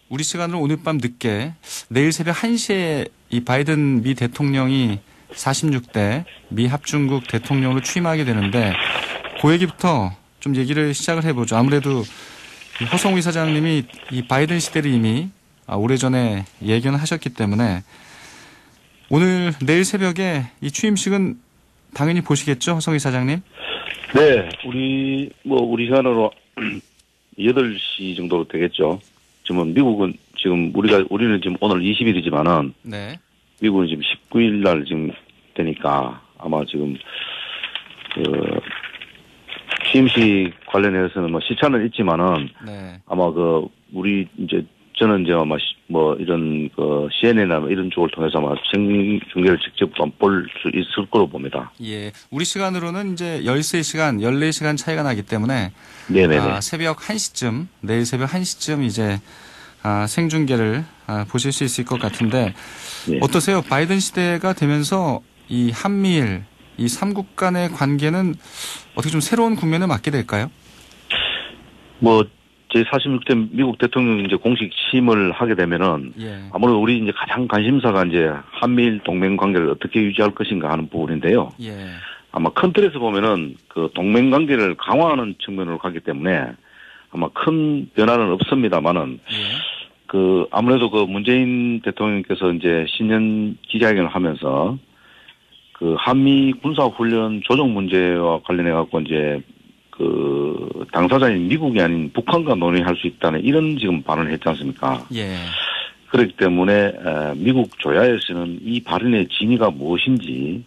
우리 시간으로 오늘 밤 늦게 내일 새벽 1시에 이 바이든 미 대통령이 46대 미 합중국 대통령으로 취임하게 되는데 그 얘기부터 좀 얘기를 시작을 해보죠. 아무래도 허성우 이사장님이 이 바이든 시대를 이미 오래전에 예견하셨기 때문에 오늘 내일 새벽에 이 취임식은 당연히 보시겠죠, 허성우 이사장님? 네, 우리 시간으로 8시 정도 되겠죠. 지금 미국은 우리는 지금 오늘 20일이지만은 네. 미국은 지금 19일 날 지금 되니까 아마 지금 취임식 관련해서는 시차는 있지만은 네. 아마 저는 이제 아마 이런 CNN이나 이런 쪽을 통해서 아마 생중계를 직접 볼 수 있을 거로 봅니다. 예. 우리 시간으로는 이제 13시간, 14시간 차이가 나기 때문에 네네네. 새벽 1시쯤, 내일 새벽 1시쯤 이제 생중계를 보실 수 있을 것 같은데 네. 어떠세요? 바이든 시대가 되면서 이 한미일, 이 3국 간의 관계는 어떻게 좀 새로운 국면을 맞게 될까요? 제46대 미국 대통령이 이제 공식 취임을 하게 되면은 예. 아무래도 우리 이제 가장 관심사가 이제 한미일 동맹 관계를 어떻게 유지할 것인가 하는 부분인데요. 예. 아마 큰 틀에서 보면은 그 동맹 관계를 강화하는 측면으로 가기 때문에 아마 큰 변화는 없습니다만은 예. 아무래도 문재인 대통령께서 이제 신년 기자회견을 하면서 한미 군사훈련 조정 문제와 관련해 갖고 이제 당사자인 미국이 아닌 북한과 논의할 수 있다는 이런 지금 발언을 했지 않습니까? 예. 그렇기 때문에 미국 조야에서는 이 발언의 진위가 무엇인지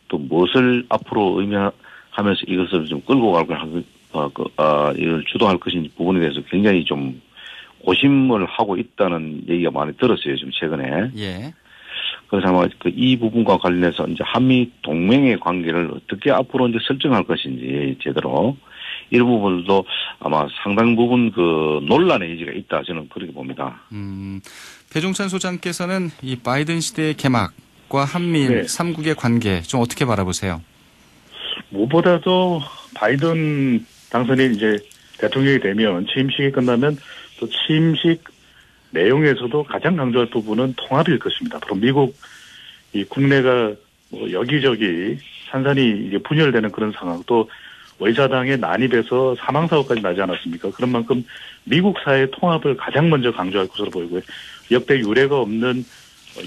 또 무엇을 앞으로 의미하면서 이것을 좀 끌고 이걸 주도할 것인지 부분에 대해서 굉장히 좀 고심을 하고 있다는 얘기가 많이 들었어요, 지금 최근에. 예. 그래서 아마 이 부분과 관련해서 이제 한미 동맹의 관계를 어떻게 앞으로 이제 설정할 것인지 제대로 이런 부분도 아마 상당 부분 논란의 여지가 있다 저는 그렇게 봅니다. 배종찬 소장께서는 이 바이든 시대의 개막과 한미일 네. 3국의 관계 좀 어떻게 바라보세요? 무엇보다도 바이든 당선이 이제 대통령이 되면 취임식이 끝나면 또 취임식 내용에서도 가장 강조할 부분은 통합일 것입니다. 앞으로 미국 이 국내가 여기저기 산산이 이제 분열되는 그런 상황 또 의사당의 난입에서 사망사고까지 나지 않았습니까? 그런 만큼 미국 사회의 통합을 가장 먼저 강조할 것으로 보이고요. 역대 유례가 없는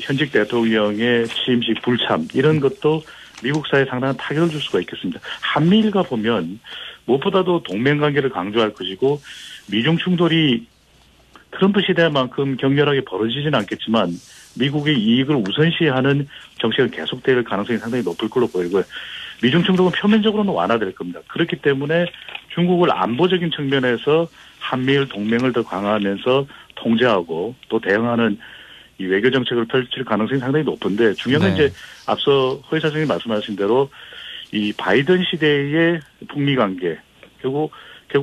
현직 대통령의 취임식 불참 이런 것도 미국 사회에 상당한 타격을 줄 수가 있겠습니다. 한미일과 보면 무엇보다도 동맹관계를 강조할 것이고 미중 충돌이 트럼프 시대만큼 격렬하게 벌어지지는 않겠지만 미국의 이익을 우선시하는 정책은 계속될 가능성이 상당히 높을 걸로 보이고요. 미중 충돌은 표면적으로는 완화될 겁니다. 그렇기 때문에 중국을 안보적인 측면에서 한미일 동맹을 더 강화하면서 통제하고 또 대응하는 이 외교 정책을 펼칠 가능성이 상당히 높은데 중요한 건 네. 이제 앞서 허 이사장님이 말씀하신 대로 이 바이든 시대의 북미 관계 결국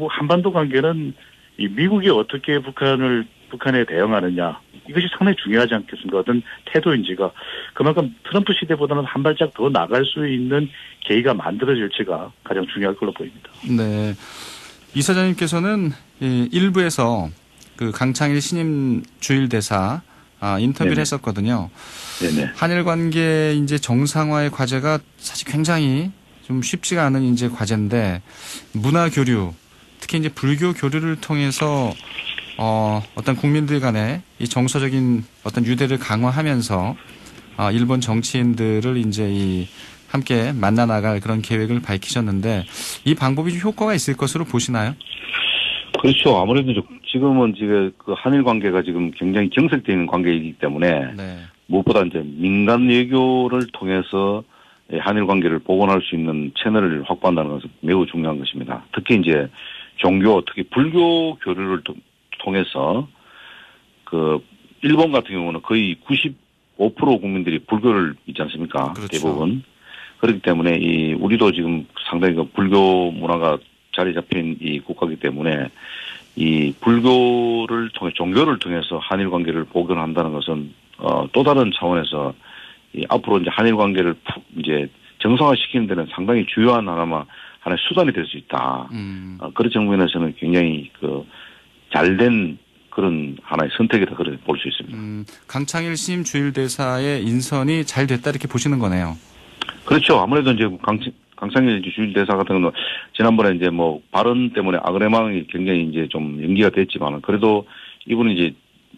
한반도 관계는 이 미국이 어떻게 북한에 대응하느냐 이것이 상당히 중요하지 않겠습니까? 어떤 태도인지가 그만큼 트럼프 시대보다는 한 발짝 더 나갈 수 있는 계기가 만들어질지가 가장 중요할 걸로 보입니다. 네, 이사장님께서는 일부에서 강창일 신임 주일대사 인터뷰를 네네. 했었거든요. 네네. 한일 관계 이제 정상화의 과제가 사실 굉장히 좀 쉽지가 않은 이제 과제인데 문화 교류, 특히 이제 불교 교류를 통해서 어떤 국민들 간의 이 정서적인 어떤 유대를 강화하면서 일본 정치인들을 이제 함께 만나 나갈 그런 계획을 밝히셨는데 이 방법이 좀 효과가 있을 것으로 보시나요? 그렇죠. 아무래도 지금은 한일 관계가 지금 굉장히 경색되어 있는 관계이기 때문에 네. 무엇보다 이제 민간 외교를 통해서 한일 관계를 복원할 수 있는 채널을 확보한다는 것은 매우 중요한 것입니다. 특히 이제 특히 불교 교류를 통해서 일본 같은 경우는 거의 95% 국민들이 불교를 믿지 않습니까? 그렇죠. 대부분. 그렇기 때문에 우리도 지금 상당히 불교 문화가 자리 잡힌 이 국가이기 때문에 이 불교를 통해 종교를 통해서 한일 관계를 복원한다는 것은 또 다른 차원에서 앞으로 이제 한일 관계를 이제 정상화시키는 데는 상당히 주요한 하나의 수단이 될 수 있다. 그런 측면에서는 굉장히 잘된 그런 하나의 선택이다 그렇게 볼 수 있습니다. 강창일 신임 주일대사의 인선이 잘 됐다 이렇게 보시는 거네요. 그렇죠. 아무래도 이제 강창일 주일대사 같은 경우는 지난번에 이제 뭐 발언 때문에 아그레망이 굉장히 이제 좀 연기가 됐지만 그래도 이분은 이제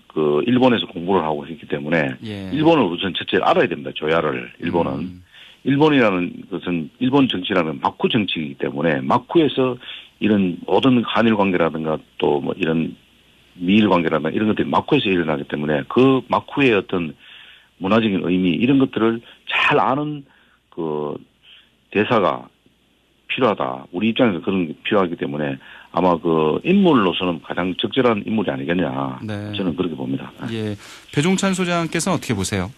그 일본에서 공부를 하고 있기 때문에 예. 일본을 우선 첫째 알아야 됩니다. 조야를 일본은. 일본이라는 것은 일본 정치라는 마쿠 정치이기 때문에 마쿠에서 이런 모든 한일 관계라든가 또 뭐 이런 미일 관계라든가 이런 것들이 마쿠에서 일어나기 때문에 그 마쿠의 어떤 문화적인 의미 이런 것들을 잘 아는 그 대사가 필요하다. 우리 입장에서 그런 게 필요하기 때문에 아마 그 인물로서는 가장 적절한 인물이 아니겠냐. 네. 저는 그렇게 봅니다. 예. 배종찬 소장께서는 어떻게 보세요?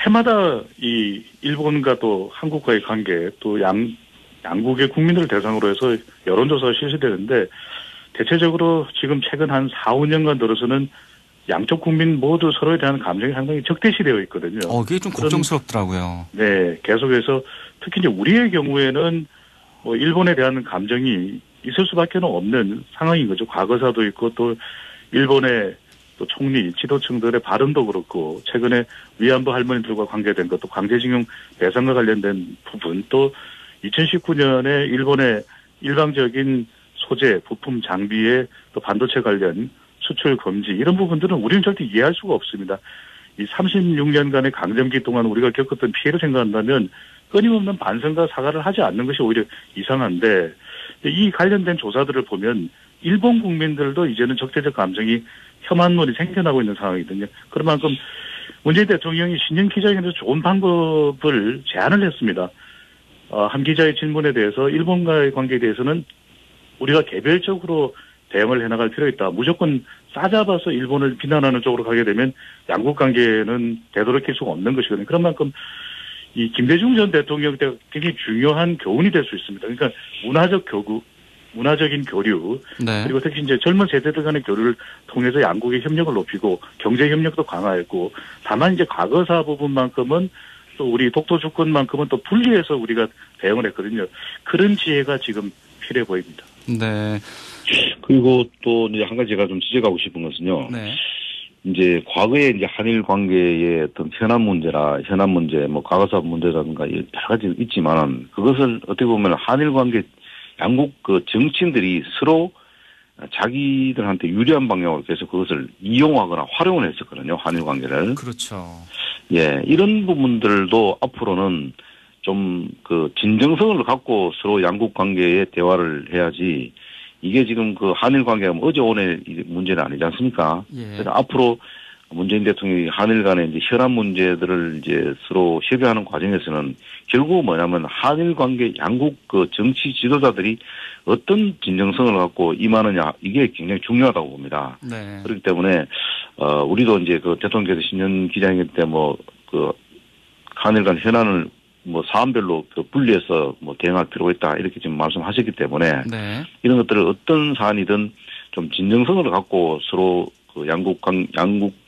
해마다 이 일본과 또 한국과의 관계 또 양국의 국민들을 대상으로 해서 여론조사가 실시되는데 대체적으로 지금 최근 한 4, 5년간 들어서는 양쪽 국민 모두 서로에 대한 감정이 상당히 적대시되어 있거든요. 그게 좀 걱정스럽더라고요. 네, 계속해서 특히 이제 우리의 경우에는 뭐 일본에 대한 감정이 있을 수밖에 없는 상황인 거죠. 과거사도 있고 또 일본의 또 총리, 지도층들의 발언도 그렇고 최근에 위안부 할머니들과 관계된 것도 강제징용 배상과 관련된 부분 또 2019년에 일본의 일방적인 소재, 부품, 장비의 또 반도체 관련 수출 금지 이런 부분들은 우리는 절대 이해할 수가 없습니다. 이 36년간의 강점기 동안 우리가 겪었던 피해를 생각한다면 끊임없는 반성과 사과를 하지 않는 것이 오히려 이상한데 이 관련된 조사들을 보면 일본 국민들도 이제는 적대적 감정이 혐한물이 생겨나고 있는 상황이거든요. 그런 만큼 문재인 대통령이 신년 기자회견에서 좋은 방법을 제안을 했습니다. 한 기자의 질문에 대해서 일본과의 관계에 대해서는 우리가 개별적으로 대응을 해나갈 필요가 있다. 무조건 싸잡아서 일본을 비난하는 쪽으로 가게 되면 양국 관계는 되돌이킬 수가 없는 것이거든요. 그런 만큼 이 김대중 전 대통령 때 굉장히 중요한 교훈이 될 수 있습니다. 그러니까 문화적인 교류, 네. 그리고 특히 이제 젊은 세대들 간의 교류를 통해서 양국의 협력을 높이고 경제 협력도 강화했고 다만 이제 과거사 부분만큼은 또 우리 독도 주권만큼은 또 분리해서 우리가 대응을 했거든요. 그런 지혜가 지금 필요해 보입니다. 네. 그리고 또 이제 한 가지 제가 좀 지적하고 싶은 것은요. 네. 이제 과거에 이제 한일 관계의 어떤 현안 문제, 뭐 과거사 문제라든가 여러 가지 있지만 그것을 어떻게 보면 한일 관계 양국 그 정치인들이 서로 자기들한테 유리한 방향으로 계속 그것을 이용하거나 활용을 했었거든요. 한일 관계를. 그렇죠. 예, 이런 부분들도 앞으로는 좀 그 진정성을 갖고 서로 양국 관계에 대화를 해야지 이게 지금 그 한일 관계가 어제 오늘 문제는 아니지 않습니까? 예. 그래서 앞으로 문재인 대통령이 한일 간의 이제 현안 문제들을 이제 서로 협의하는 과정에서는 결국 뭐냐면 한일 관계 양국 그 정치 지도자들이 어떤 진정성을 갖고 임하느냐 이게 굉장히 중요하다고 봅니다. 네. 그렇기 때문에 우리도 이제 그 대통령께서 신년 기자회견 때 뭐 그 한일 간 현안을 뭐 사안별로 그 분리해서 뭐 대응할 필요가 있다 이렇게 지금 말씀하셨기 때문에 네. 이런 것들을 어떤 사안이든 좀 진정성을 갖고 서로 그 양국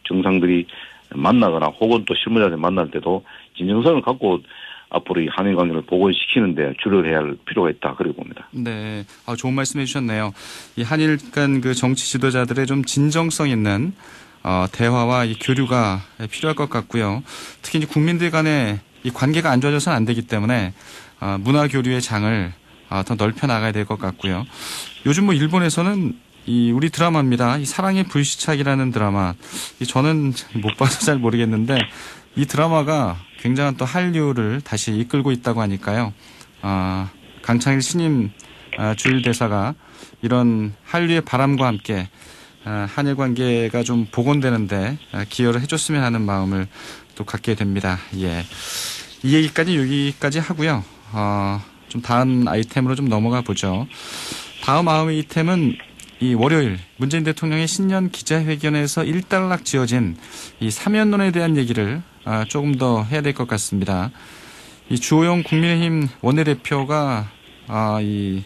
정상들이 만나거나 혹은 또 실무자들 만날 때도 진정성을 갖고 앞으로 이 한일 관계를 복원시키는데 주력해야 할 필요가 있다 그렇게 봅니다. 네, 좋은 말씀해 주셨네요. 이 한일 간 그 정치 지도자들의 좀 진정성 있는 대화와 이 교류가 필요할 것 같고요. 특히 이제 국민들 간의 이 관계가 안 좋아져서는 안 되기 때문에 문화 교류의 장을 더 넓혀 나가야 될 것 같고요. 요즘 뭐 일본에서는 이 우리 드라마입니다. 이 사랑의 불시착이라는 드라마. 저는 못 봐서 잘 모르겠는데 이 드라마가 굉장한 또 한류를 다시 이끌고 있다고 하니까요. 강창일 신임 주일대사가 이런 한류의 바람과 함께 한일 관계가 좀 복원되는데 기여를 해줬으면 하는 마음을 또 갖게 됩니다. 예. 이 얘기까지 여기까지 하고요. 좀 다음 아이템으로 좀 넘어가 보죠. 다음 아이템은 이 월요일 문재인 대통령의 신년 기자회견에서 일단락 지어진 이 사면론에 대한 얘기를 조금 더 해야 될 것 같습니다. 이 주호영 국민의힘 원내대표가 이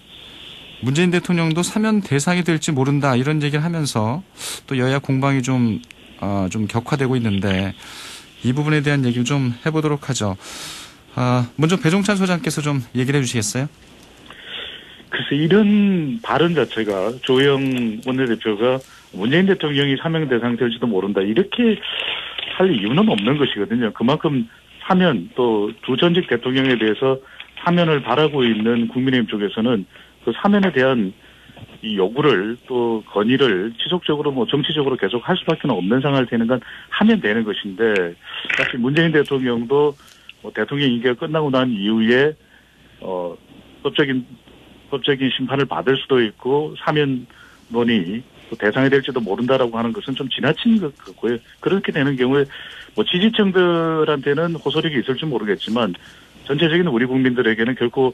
문재인 대통령도 사면 대상이 될지 모른다 이런 얘기를 하면서 또 여야 공방이 좀 격화되고 있는데 이 부분에 대한 얘기를 좀 해보도록 하죠. 먼저 배종찬 소장께서 좀 얘기를 해주시겠어요? 그래서 이런 발언 자체가 조영 원내대표가 문재인 대통령이 사명 대상 될지도 모른다. 이렇게 할 이유는 없는 것이거든요. 그만큼 사면 또 두 전직 대통령에 대해서 사면을 바라고 있는 국민의힘 쪽에서는 그 사면에 대한 이 요구를 또 건의를 지속적으로 뭐 정치적으로 계속 할 수밖에 없는 상황을 되는 건 하면 되는 것인데 사실 문재인 대통령도 뭐 대통령 임기가 끝나고 난 이후에 법적인 심판을 받을 수도 있고 사면론이 대상이 될지도 모른다라고 하는 것은 좀 지나친 것 같고요. 그렇게 되는 경우에 뭐 지지층들한테는 호소력이 있을지 모르겠지만 전체적인 우리 국민들에게는 결코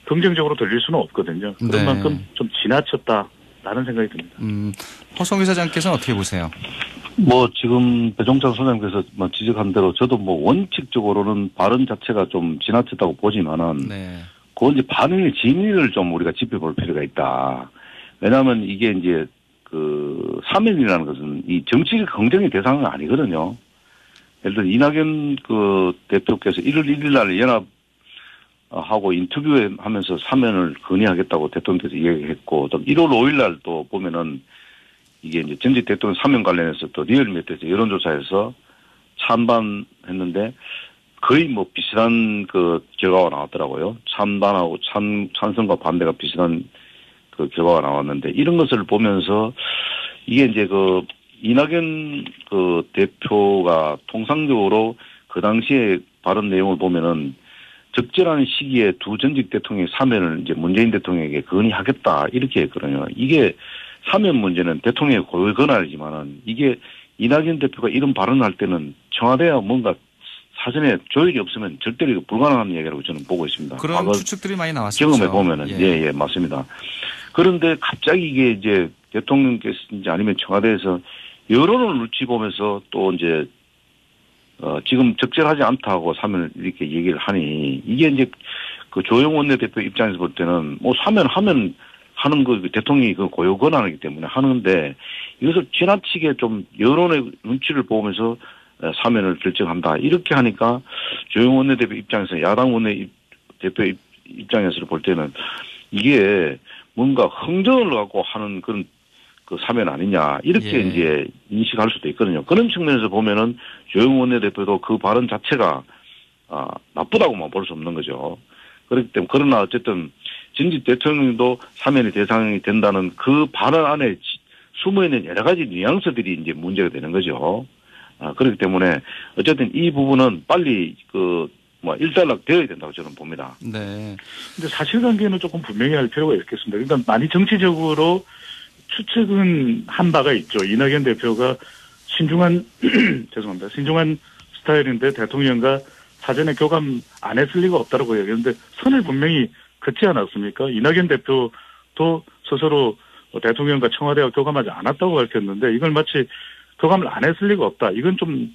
긍정적으로 들릴 수는 없거든요. 그런 네. 만큼 좀 지나쳤다라는 생각이 듭니다. 허성희 사장께서는 어떻게 보세요? 뭐 지금 배종찬 소장님께서 뭐 지적한 대로 저도 뭐 원칙적으로는 발언 자체가 좀 지나쳤다고 보지만은 네. 그건 이제 반응의 진위를 좀 우리가 짚어볼 필요가 있다. 왜냐하면 이게 이제 그 사면이라는 것은 이 정치 경쟁의 대상은 아니거든요. 예를 들어 이낙연 그 대표께서 1월 1일 날 연합하고 인터뷰에 하면서 사면을 건의하겠다고 대통령께서 얘기했고 또 1월 5일 날 또 보면은 이게 이제 전직 대통령 사면 관련해서 또 리얼미터에서 여론조사에서 찬반했는데 거의 뭐 비슷한 그 결과가 나왔더라고요. 찬반하고 찬성과 반대가 비슷한 그 결과가 나왔는데 이런 것을 보면서 이게 이제 그 이낙연 그 대표가 통상적으로 그 당시에 발언 내용을 보면은 적절한 시기에 두 전직 대통령의 사면을 이제 문재인 대통령에게 건의하겠다 이렇게 했거든요. 이게 사면 문제는 대통령의 고유 권한이지만은 이게 이낙연 대표가 이런 발언을 할 때는 청와대와 뭔가 사전에 조율이 없으면 절대로 불가능한 얘기라고 저는 보고 있습니다. 그런 추측들이 많이 나왔었죠. 경험해 보면은 예, 맞습니다. 그런데 갑자기 이게 이제 대통령께서 이제 아니면 청와대에서 여론을 눈치 보면서 또 이제 지금 적절하지 않다고 사면을 이렇게 얘기를 하니 이게 이제 그 조영 원내대표 입장에서 볼 때는 뭐 사면하면 하는 거 대통령이 그 고유 권한이기 때문에 하는데 이것을 지나치게 좀 여론의 눈치를 보면서 사면을 결정한다 이렇게 하니까 조영 원내대표 입장에서 야당 원내대표 입장에서 볼 때는 이게 뭔가 흥정을 갖고 하는 그런 그 사면 아니냐 이렇게 이제 인식할 수도 있거든요. 그런 측면에서 보면은 조영 원내대표도 그 발언 자체가 나쁘다고만 볼 수 없는 거죠. 그렇기 때문에 그러나 어쨌든 전직 대통령도 사면의 대상이 된다는 그 발언 안에 숨어 있는 여러 가지 뉘앙스들이 이제 문제가 되는 거죠. 그렇기 때문에 어쨌든 이 부분은 빨리 일단락 되어야 된다고 저는 봅니다. 네. 근데 사실관계는 조금 분명히 할 필요가 있겠습니다. 그러니까 많이 정치적으로 추측은 한 바가 있죠. 이낙연 대표가 신중한 스타일인데 대통령과 사전에 교감 안 했을 리가 없다고 얘기했는데 선을 분명히 긋지 않았습니까? 이낙연 대표도 스스로 대통령과 청와대와 교감하지 않았다고 밝혔는데 이걸 마치 교감을 안 했을 리가 없다. 이건 좀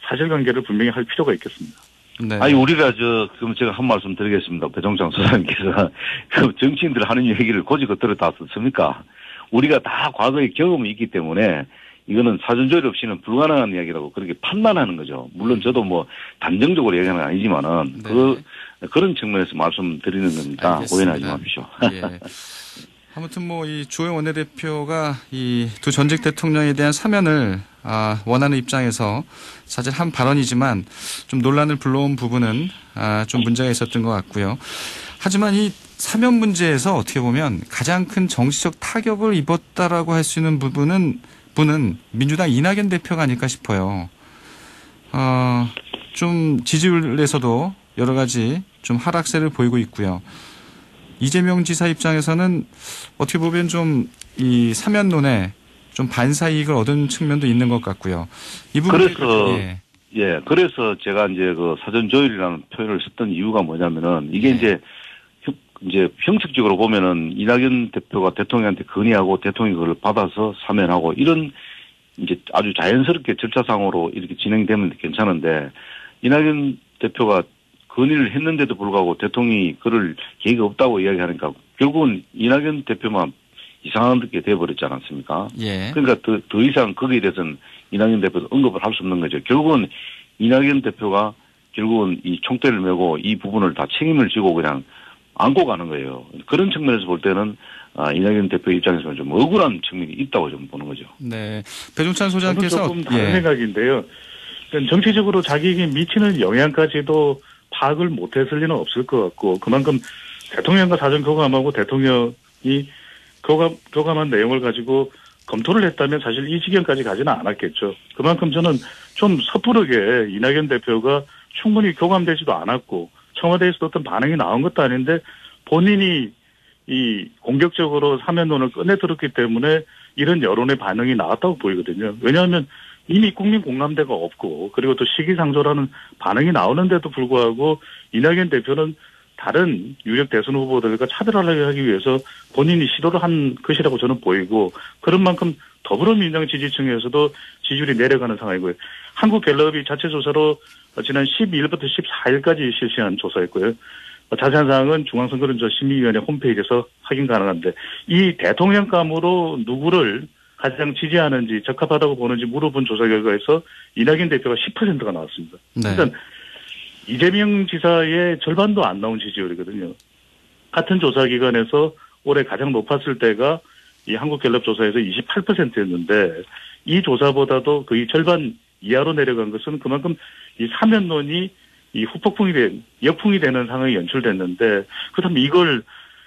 사실관계를 분명히 할 필요가 있겠습니다. 네. 아니 우리가 그럼 제가 한 말씀 드리겠습니다. 배종찬 소장님께서 그 정치인들 하는 얘기를 고지고 들었다 썼습니까? 우리가 다 과거에 경험이 있기 때문에 이거는 사전조율 없이는 불가능한 이야기라고 그렇게 판단하는 거죠. 물론 저도 뭐 단정적으로 얘기하는 건 아니지만은 네. 그런 측면에서 말씀드리는 겁니다. 오해하지 마십시오. 예. 아무튼 뭐 이 조영 원내대표가 이 두 전직 대통령에 대한 사면을 원하는 입장에서 사실 한 발언이지만 좀 논란을 불러온 부분은 좀 문제가 있었던 것 같고요. 하지만 이 사면 문제에서 어떻게 보면 가장 큰 정치적 타격을 입었다라고 할 수 있는 분은 민주당 이낙연 대표가 아닐까 싶어요. 좀 지지율에서도 여러 가지 좀 하락세를 보이고 있고요. 이재명 지사 입장에서는 어떻게 보면 좀 이 사면론에 좀 반사 이익을 얻은 측면도 있는 것 같고요. 이 부분에 그래서 제가 이제 그 사전 조율이라는 표현을 썼던 이유가 뭐냐면은 이게 이제 형식적으로 보면은 이낙연 대표가 대통령한테 건의하고 대통령이 그걸 받아서 사면하고 이런 이제 아주 자연스럽게 절차상으로 이렇게 진행되면 괜찮은데 이낙연 대표가 건의를 했는데도 불구하고 대통령이 그럴 계획이 없다고 이야기하니까 결국은 이낙연 대표만 이상하게 돼버렸지 않았습니까? 예. 그러니까 더 이상 거기에 대해서는 이낙연 대표도 언급을 할 수 없는 거죠. 결국은 이낙연 대표가 결국은 이 총대를 메고 이 부분을 다 책임을 지고 그냥 안고 가는 거예요. 그런 측면에서 볼 때는 이낙연 대표 입장에서는 좀 억울한 측면이 있다고 좀 보는 거죠. 네. 배종찬 저는 소장께서 조금 다른 생각인데요. 그러니까 정치적으로 자기에게 미치는 영향까지도 파악을 못했을 리는 없을 것 같고 그만큼 대통령과 사전 교감하고 대통령이 교감한 내용을 가지고 검토를 했다면 사실 이 지경까지 가지는 않았겠죠. 그만큼 저는 좀 섣부르게 이낙연 대표가 충분히 교감되지도 않았고 청와대에서도 어떤 반응이 나온 것도 아닌데 본인이 이 공격적으로 사면론을 꺼내들었기 때문에 이런 여론의 반응이 나왔다고 보이거든요. 왜냐하면 이미 국민 공감대가 없고 그리고 또 시기상조라는 반응이 나오는데도 불구하고 이낙연 대표는 다른 유력 대선 후보들과 차별화를 하기 위해서 본인이 시도를 한 것이라고 저는 보이고 그런 만큼 더불어민주당 지지층에서도 지지율이 내려가는 상황이고요. 한국갤럽이 자체 조사로 지난 12일부터 14일까지 실시한 조사였고요. 자세한 사항은 중앙선거론조심의위원회 홈페이지에서 확인 가능한데 이 대통령감으로 누구를 가장 지지하는지 적합하다고 보는지 물어본 조사 결과에서 이낙연 대표가 10%가 나왔습니다. 네. 그러니까 이재명 지사의 절반도 안 나온 지지율이거든요. 같은 조사 기관에서 올해 가장 높았을 때가 이 한국갤럽 조사에서 28%였는데 이 조사보다도 거의 절반 이하로 내려간 것은 그만큼 이 사면론이 이 역풍이 되는 상황이 연출됐는데 그렇다면 이걸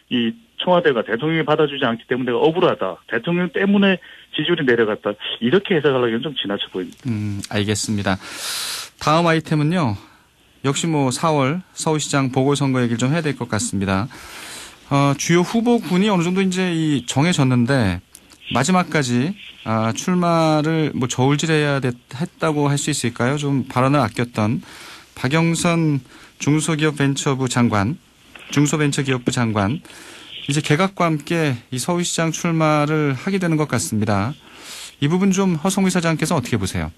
이 청와대가 대통령이 받아주지 않기 때문에 내가 억울하다. 대통령 때문에 지지율이 내려갔다. 이렇게 해석하려면 좀 지나쳐 보입니다. 알겠습니다. 다음 아이템은요. 역시 4월 서울시장 보궐선거 얘기를 좀 해야 될 것 같습니다. 주요 후보군이 어느 정도 이제 정해졌는데 마지막까지 출마를 저울질해야 했다고 할 수 있을까요? 좀 발언을 아꼈던 박영선 중소벤처기업부 장관 이제 개각과 함께 이 서울시장 출마를 하게 되는 것 같습니다. 이 부분 좀 허성위 사장께서 어떻게 보세요?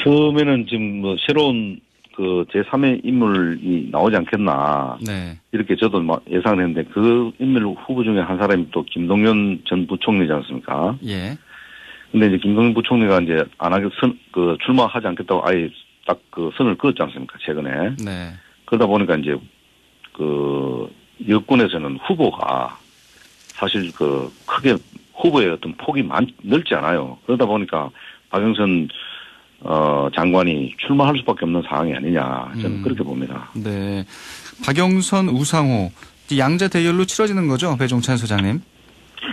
처음에는 지금 새로운 제3의 인물이 나오지 않겠나. 네. 이렇게 저도 예상을 했는데 그 인물 후보 중에 한 사람이 또 김동연 전 부총리지 않습니까? 예. 근데 이제 김동연 부총리가 이제 안 하게 출마하지 않겠다고 아예 딱 선을 그었지 않습니까? 최근에. 네. 그러다 보니까 이제 여권에서는 후보가 사실 크게 후보의 어떤 폭이 넓지 않아요. 그러다 보니까 박영선 장관이 출마할 수밖에 없는 상황이 아니냐 저는 그렇게 봅니다. 네, 박영선, 우상호 양자 대결로 치러지는 거죠, 배종찬 소장님?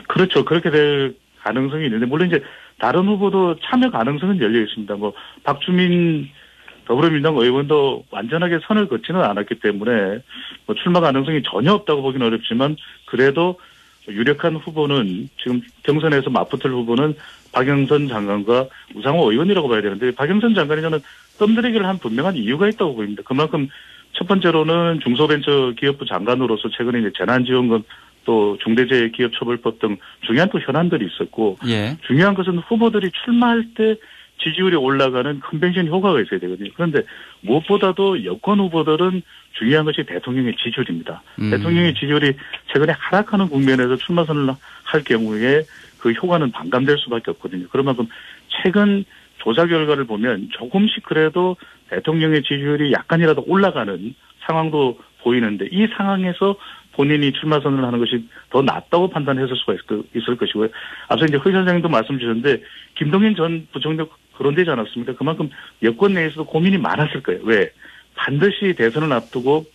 그렇죠. 그렇게 될 가능성이 있는데 물론 이제 다른 후보도 참여 가능성은 열려 있습니다. 박주민 더불어민주당 의원도 완전하게 선을 긋지는 않았기 때문에 출마 가능성이 전혀 없다고 보기는 어렵지만 그래도 유력한 후보는 지금 경선에서 맞붙을 후보는 박영선 장관과 우상호 의원이라고 봐야 되는데 박영선 장관이 저는 뜸들이기를 한 분명한 이유가 있다고 보입니다. 그만큼 첫 번째로는 중소벤처기업부 장관으로서 최근에 이제 재난지원금 또 중대재해기업처벌법 등 중요한 또 현안들이 있었고 예. 중요한 것은 후보들이 출마할 때 지지율이 올라가는 컨벤션 효과가 있어야 되거든요. 그런데 무엇보다도 여권 후보들은 중요한 것이 대통령의 지지율입니다. 대통령의 지지율이 최근에 하락하는 국면에서 출마선을 할 경우에 그 효과는 반감될 수밖에 없거든요. 그런 만큼 최근 조사 결과를 보면 조금씩 그래도 대통령의 지지율이 약간이라도 올라가는 상황도 보이는데 이 상황에서 본인이 출마선을 하는 것이 더 낫다고 판단했을 수가 있을 것이고요. 앞서 이제 허 선생님도 말씀 주셨는데 김동연 전 부총리 거론되지 않았습니까? 그만큼 여권 내에서도 고민이 많았을 거예요. 왜? 반드시 대선을 앞두고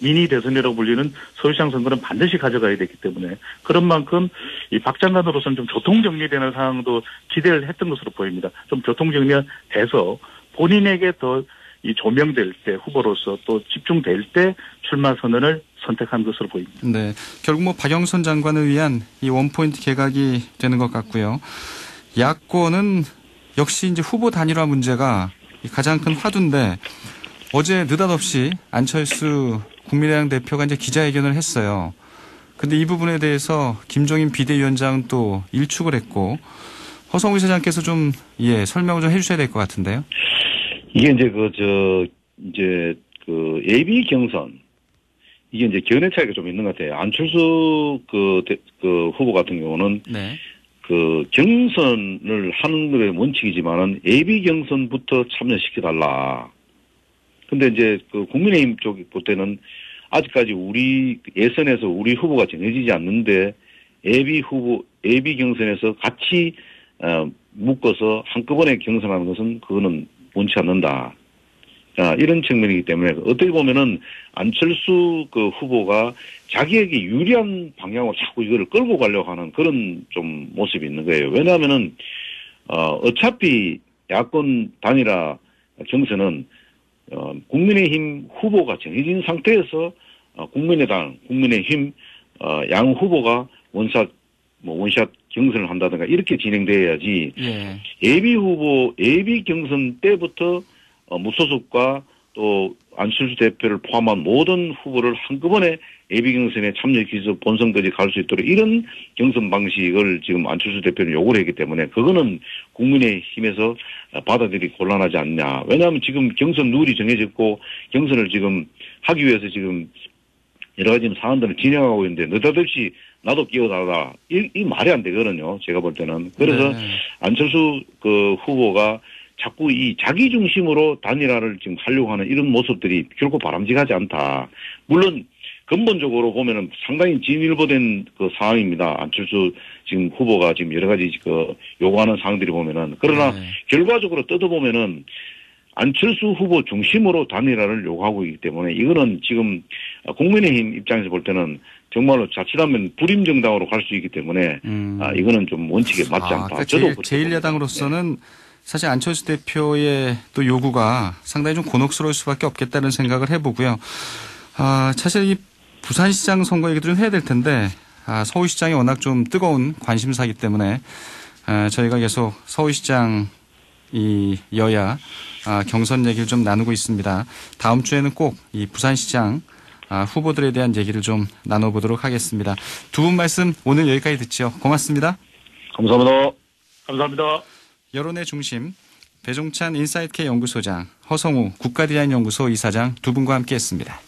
미니 대선이라고 불리는 서울시장 선거는 반드시 가져가야 되기 때문에 그런 만큼 이 박 장관으로서는 좀 교통정리되는 상황도 기대를 했던 것으로 보입니다. 좀 교통정리가 돼서 본인에게 더 이 조명될 때 후보로서 또 집중될 때 출마 선언을 선택한 것으로 보입니다. 네, 결국 박영선 장관을 위한 이 원포인트 개각이 되는 것 같고요. 야권은 역시 이제 후보 단일화 문제가 가장 큰 화두인데 어제 느닷없이 안철수 국민의당 대표가 이제 기자회견을 했어요. 근데 이 부분에 대해서 김종인 비대위원장은 또 일축을 했고 허성우 시장께서 좀 설명을 좀 해주셔야 될 것 같은데요. 이게 이제 예비 경선 이게 이제 견해 차이가 좀 있는 것 같아요. 안철수 후보 같은 경우는 네. 경선을 하는 것의 원칙이지만은 예비 경선부터 참여시켜달라. 근데 이제 국민의힘 쪽 볼 때는 아직까지 우리 예선에서 우리 후보가 정해지지 않는데 예비 경선에서 같이 묶어서 한꺼번에 경선하는 것은 그거는 원치 않는다. 이런 측면이기 때문에 어떻게 보면은 안철수 그 후보가 자기에게 유리한 방향으로 자꾸 이거를 끌고 가려고 하는 그런 좀 모습이 있는 거예요. 왜냐하면은 어차피 야권 단일화 경선은 국민의힘 후보가 정해진 상태에서 국민의당, 국민의힘 양 후보가 원샷 경선을 한다든가 이렇게 진행돼야지. 예. 예비 경선 때부터 무소속과 또 안철수 대표를 포함한 모든 후보를 한꺼번에 예비 경선에 참여해서 본선까지 갈 수 있도록 이런 경선 방식을 지금 안철수 대표는 요구를 했기 때문에 그거는 국민의힘에서 받아들이기 곤란하지 않냐. 왜냐하면 지금 경선 룰이 정해졌고 경선을 지금 하기 위해서 지금 여러 가지 사안들을 진행하고 있는데 느닷없이 나도 끼어달라. 이 말이 안 되거든요. 제가 볼 때는. 그래서 네. 안철수 그 후보가 자꾸 이 자기 중심으로 단일화를 지금 하려고 하는 이런 모습들이 결코 바람직하지 않다. 물론 근본적으로 보면은 상당히 진일보된 그 상황입니다. 안철수 지금 후보가 지금 여러 가지 그 요구하는 사항들이 보면은 그러나 네. 결과적으로 뜯어보면은 안철수 후보 중심으로 단일화를 요구하고 있기 때문에 이거는 지금 국민의힘 입장에서 볼 때는 정말로 자칫하면 불임 정당으로 갈 수 있기 때문에 이거는 좀 원칙에 맞지 않다. 그러니까 저도 그렇게 제1야당으로서는 사실 안철수 대표의 또 요구가 상당히 좀 곤혹스러울 수밖에 없겠다는 생각을 해보고요. 사실 이 부산시장 선거 얘기도 좀 해야 될 텐데 서울시장이 워낙 좀 뜨거운 관심사이기 때문에 저희가 계속 서울시장 이 여야 경선 얘기를 좀 나누고 있습니다. 다음 주에는 꼭 이 부산시장 후보들에 대한 얘기를 좀 나눠보도록 하겠습니다. 두 분 말씀 오늘 여기까지 듣죠. 고맙습니다. 감사합니다. 감사합니다. 여론의 중심 배종찬 인사이트K 연구소장, 허성우 국가디자인연구소 이사장 두 분과 함께했습니다.